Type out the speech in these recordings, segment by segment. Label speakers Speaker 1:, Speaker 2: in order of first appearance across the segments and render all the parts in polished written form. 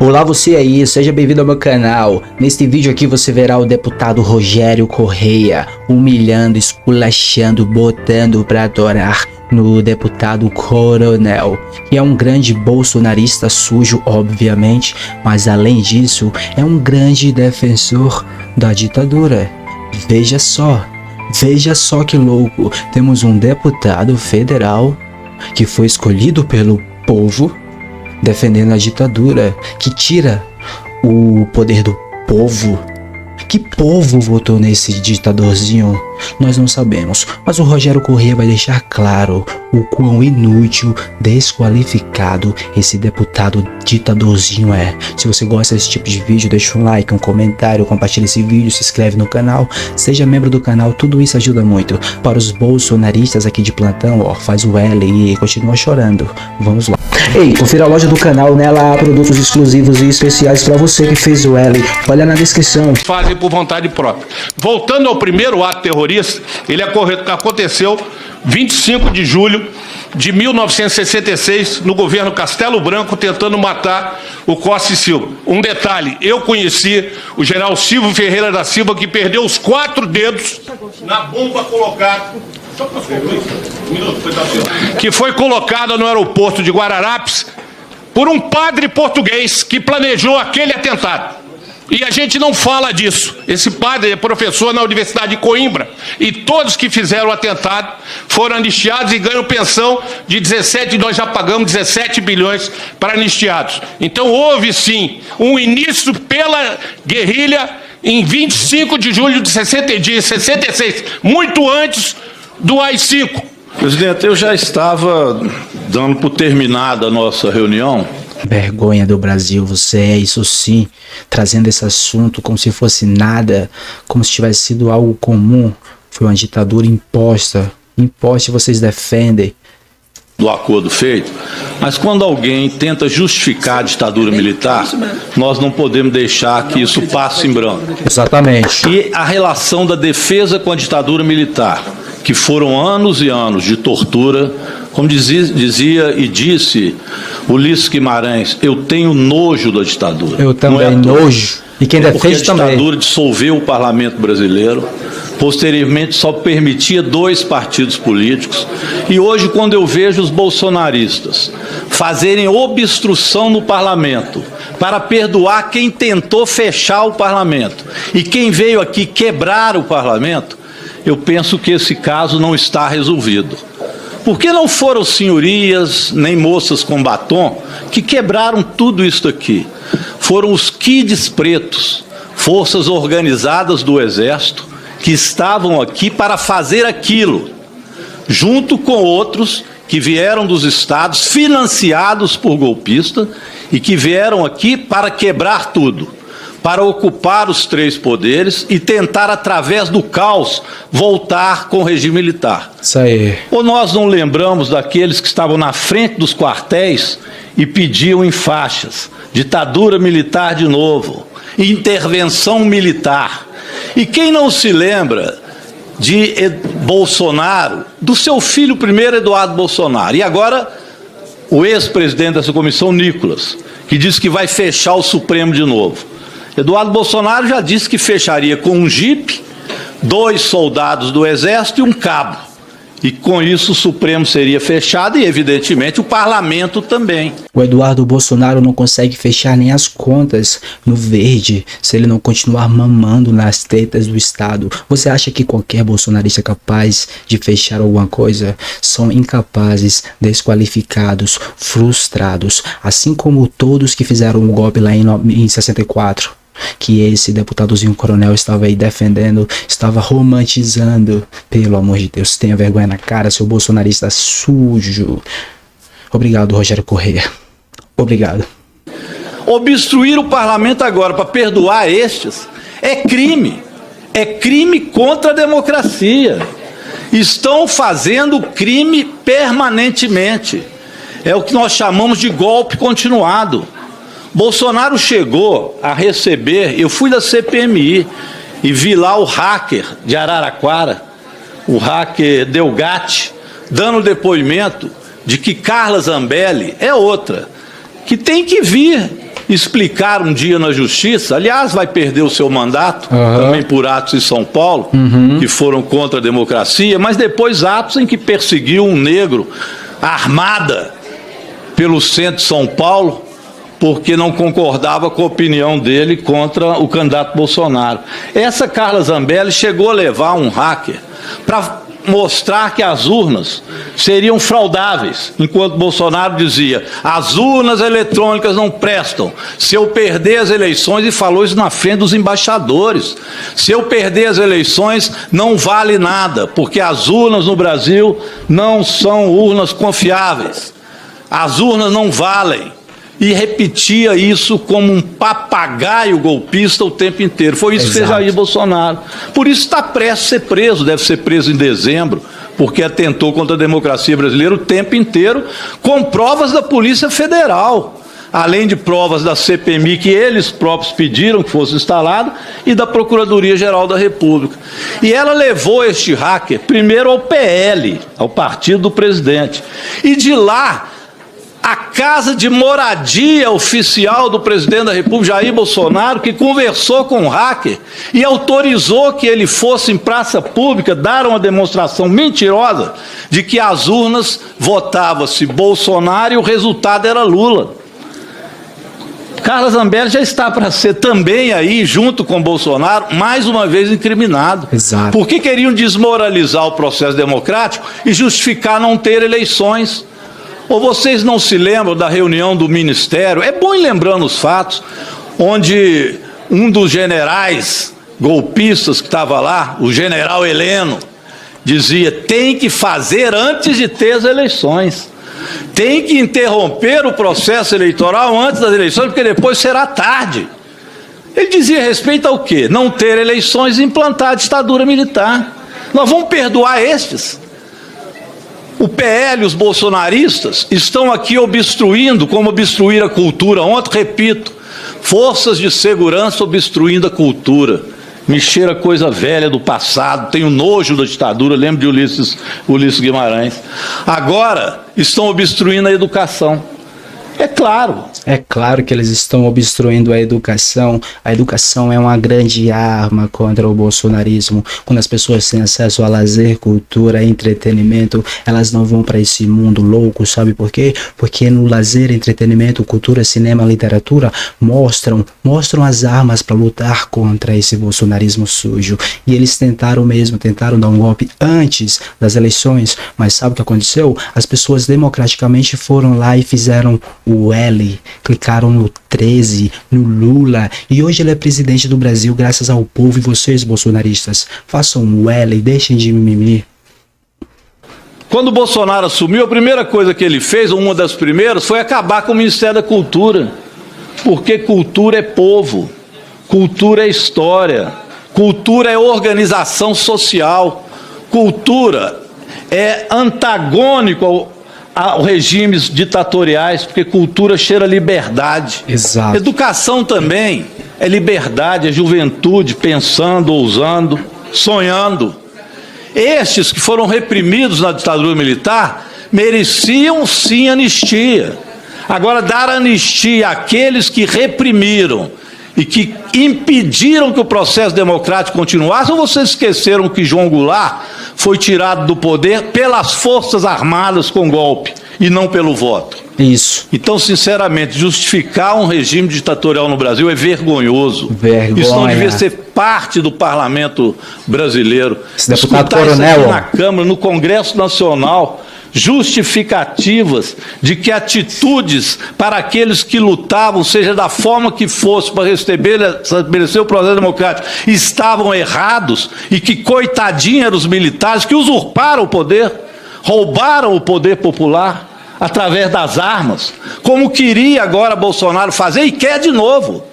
Speaker 1: Olá você aí, seja bem-vindo ao meu canal. Neste vídeo aqui você verá o deputado Rogério Correia humilhando, esculachando, botando pra adorar no deputado Coronel, que é um grande bolsonarista sujo, obviamente, mas além disso é um grande defensor da ditadura. Veja só que louco, temos um deputado federal que foi escolhido pelo povo defendendo a ditadura, que tira o poder do povo. Que povo votou nesse ditadorzinho? Nós não sabemos, mas o Rogério Correia vai deixar claro o quão inútil, desqualificado esse deputado ditadorzinho é. Se você gosta desse tipo de vídeo, deixa um like, um comentário, compartilha esse vídeo, se inscreve no canal, seja membro do canal, tudo isso ajuda muito. Para os bolsonaristas aqui de plantão, ó, faz o L e continua chorando. Vamos lá. Ei, confira a loja do canal, nela há produtos exclusivos e especiais para você que fez o L. Olha na descrição.
Speaker 2: Fazem por vontade própria. Voltando ao primeiro ato terrorista, ele aconteceu 25 de julho de 1966, no governo Castelo Branco, tentando matar o Costa e Silva. Um detalhe, eu conheci o general Silvio Ferreira da Silva, que perdeu os 4 dedos na bomba colocada, que foi colocada no aeroporto de Guararapes por um padre português que planejou aquele atentado. E a gente não fala disso. Esse padre é professor na Universidade de Coimbra e todos que fizeram o atentado foram anistiados e ganham pensão de 17, nós já pagamos 17 bilhões para anistiados. Então houve sim um início pela guerrilha em 25 de julho de 66, muito antes do AI-5.
Speaker 3: Presidente, eu já estava dando por terminada a nossa reunião.
Speaker 1: Vergonha do Brasil, você é isso sim, trazendo esse assunto como se fosse nada, como se tivesse sido algo comum. Foi uma ditadura imposta e vocês defendem.
Speaker 3: Do acordo feito, mas quando alguém tenta justificar a ditadura militar, nós não podemos deixar que isso passe em branco.
Speaker 1: Exatamente.
Speaker 3: E a relação da defesa com a ditadura militar, que foram anos e anos de tortura, como dizia e disse Ulisses Guimarães, eu tenho nojo da ditadura.
Speaker 1: Eu também, nojo. E quem defende também. A
Speaker 3: ditadura dissolveu o parlamento brasileiro, posteriormente só permitia 2 partidos políticos, e hoje quando eu vejo os bolsonaristas fazerem obstrução no parlamento para perdoar quem tentou fechar o parlamento e quem veio aqui quebrar o parlamento, eu penso que esse caso não está resolvido. Porque não foram senhorias nem moças com batom que quebraram tudo isso aqui. Foram os kids pretos, forças organizadas do Exército, que estavam aqui para fazer aquilo, junto com outros que vieram dos estados financiados por golpistas e que vieram aqui para quebrar tudo, para ocupar os 3 poderes e tentar, através do caos, voltar com o regime militar.
Speaker 1: Isso aí.
Speaker 3: Ou nós não lembramos daqueles que estavam na frente dos quartéis e pediam em faixas, ditadura militar de novo, intervenção militar. E quem não se lembra de Bolsonaro, do seu filho primeiro, Eduardo Bolsonaro, e agora o ex-presidente dessa comissão, Nicolas, que diz que vai fechar o Supremo de novo. Eduardo Bolsonaro já disse que fecharia com um jipe, 2 soldados do Exército e um cabo. E com isso o Supremo seria fechado e, evidentemente, o Parlamento também.
Speaker 1: O Eduardo Bolsonaro não consegue fechar nem as contas no verde se ele não continuar mamando nas tetas do Estado. Você acha que qualquer bolsonarista é capaz de fechar alguma coisa? São incapazes, desqualificados, frustrados, assim como todos que fizeram o golpe lá em 64. Que esse deputadozinho coronel estava aí defendendo, estava romantizando. Pelo amor de Deus, tenha vergonha na cara, seu bolsonarista sujo. Obrigado, Rogério Correia. Obrigado.
Speaker 3: Obstruir o parlamento agora para perdoar estes é crime. É crime contra a democracia. Estão fazendo crime permanentemente. É o que nós chamamos de golpe continuado. Bolsonaro chegou a receber, eu fui da CPMI e vi lá o hacker de Araraquara, o hacker Delgatti, dando depoimento de que Carla Zambelli é outra, que tem que vir explicar um dia na justiça, aliás, vai perder o seu mandato, também por atos em São Paulo, que foram contra a democracia, mas depois atos em que perseguiu um negro armada pelo centro de São Paulo, porque não concordava com a opinião dele contra o candidato Bolsonaro. Essa Carla Zambelli chegou a levar um hacker para mostrar que as urnas seriam fraudáveis, enquanto Bolsonaro dizia: as urnas eletrônicas não prestam, se eu perder as eleições, e falou isso na frente dos embaixadores, se eu perder as eleições não vale nada, porque as urnas no Brasil não são urnas confiáveis, as urnas não valem. E repetia isso como um papagaio golpista o tempo inteiro. Foi isso que fez Jair Bolsonaro. Por isso está prestes a ser preso, deve ser preso em dezembro, porque atentou contra a democracia brasileira o tempo inteiro, com provas da Polícia Federal, além de provas da CPMI que eles próprios pediram que fosse instalado, e da Procuradoria-Geral da República. E ela levou este hacker primeiro ao PL, ao partido do presidente, e de lá a casa de moradia oficial do presidente da República, Jair Bolsonaro, que conversou com o hacker e autorizou que ele fosse em praça pública dar uma demonstração mentirosa de que as urnas votava-se Bolsonaro e o resultado era Lula. Carla Zambelli já está para ser também aí, junto com Bolsonaro, mais uma vez incriminado.
Speaker 1: Exato.
Speaker 3: Porque queriam desmoralizar o processo democrático e justificar não ter eleições. Ou vocês não se lembram da reunião do Ministério? É bom ir lembrando os fatos, onde um dos generais golpistas que estava lá, o general Heleno, dizia: tem que fazer antes de ter as eleições. Tem que interromper o processo eleitoral antes das eleições, porque depois será tarde. Ele dizia respeito ao quê? Não ter eleições e implantar a ditadura militar. Nós vamos perdoar estes? O PL, os bolsonaristas, estão aqui obstruindo, como obstruir a cultura. Ontem, repito, forças de segurança obstruindo a cultura. Me cheira coisa velha do passado, tenho nojo da ditadura, lembro de Ulisses Guimarães. Agora estão obstruindo a educação. É claro.
Speaker 1: É claro que eles estão obstruindo a educação. A educação é uma grande arma contra o bolsonarismo. Quando as pessoas têm acesso a lazer, cultura, entretenimento, elas não vão para esse mundo louco, sabe por quê? Porque no lazer, entretenimento, cultura, cinema, literatura, mostram as armas para lutar contra esse bolsonarismo sujo. E eles tentaram dar um golpe antes das eleições, mas sabe o que aconteceu? As pessoas democraticamente foram lá e fizeram o L, clicaram no 13, no Lula, e hoje ele é presidente do Brasil graças ao povo. E vocês, bolsonaristas, façam o L e deixem de mimimi.
Speaker 3: Quando o Bolsonaro assumiu, a primeira coisa que ele fez, uma das primeiras, foi acabar com o Ministério da Cultura, porque cultura é povo, cultura é história, cultura é organização social, cultura é antagônico ao regimes ditatoriais, porque cultura cheira liberdade.
Speaker 1: Exato.
Speaker 3: Educação também é liberdade, é juventude pensando, ousando, sonhando. Estes que foram reprimidos na ditadura militar mereciam sim anistia. Agora, dar anistia àqueles que reprimiram e que impediram que o processo democrático continuasse, ou vocês esqueceram que João Goulart foi tirado do poder pelas Forças Armadas com golpe e não pelo voto?
Speaker 1: Isso.
Speaker 3: Então, sinceramente, justificar um regime ditatorial no Brasil é vergonhoso.
Speaker 1: Vergonha.
Speaker 3: Isso não devia ser parte do parlamento brasileiro.
Speaker 1: Esse deputado
Speaker 3: Escutar
Speaker 1: Coronel,
Speaker 3: isso aqui na Câmara, no Congresso Nacional, justificativas de que atitudes para aqueles que lutavam, seja da forma que fosse, para estabelecer o processo democrático, estavam errados, e que coitadinho eram os militares que usurparam o poder, roubaram o poder popular através das armas, como queria agora Bolsonaro fazer e quer de novo.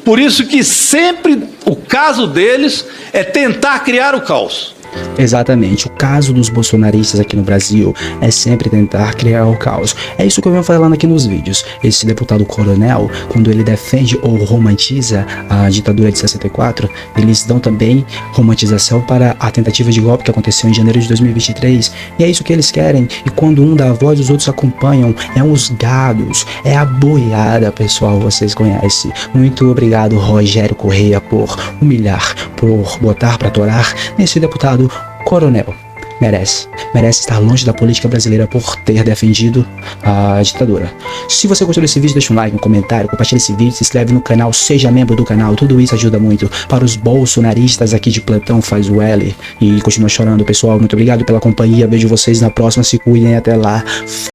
Speaker 3: Por isso que sempre o caso deles é tentar criar o caos.
Speaker 1: Exatamente, o caso dos bolsonaristas aqui no Brasil é sempre tentar criar o caos. É isso que eu venho falando aqui nos vídeos. Esse deputado coronel, quando ele defende ou romantiza a ditadura de 64, eles dão também romantização para a tentativa de golpe que aconteceu em janeiro de 2023. E é isso que eles querem. E quando um dá a voz, os outros acompanham. É uns gados, é a boiada, pessoal, vocês conhecem. Muito obrigado, Rogério Correia, por humilhar, por botar pra torar nesse deputado coronel. Merece estar longe da política brasileira por ter defendido a ditadura. Se você gostou desse vídeo, deixa um like, um comentário, compartilha esse vídeo, se inscreve no canal, seja membro do canal, tudo isso ajuda muito. Para os bolsonaristas aqui de plantão, faz o L e continua chorando, pessoal. Muito obrigado pela companhia, vejo vocês na próxima, se cuidem, até lá.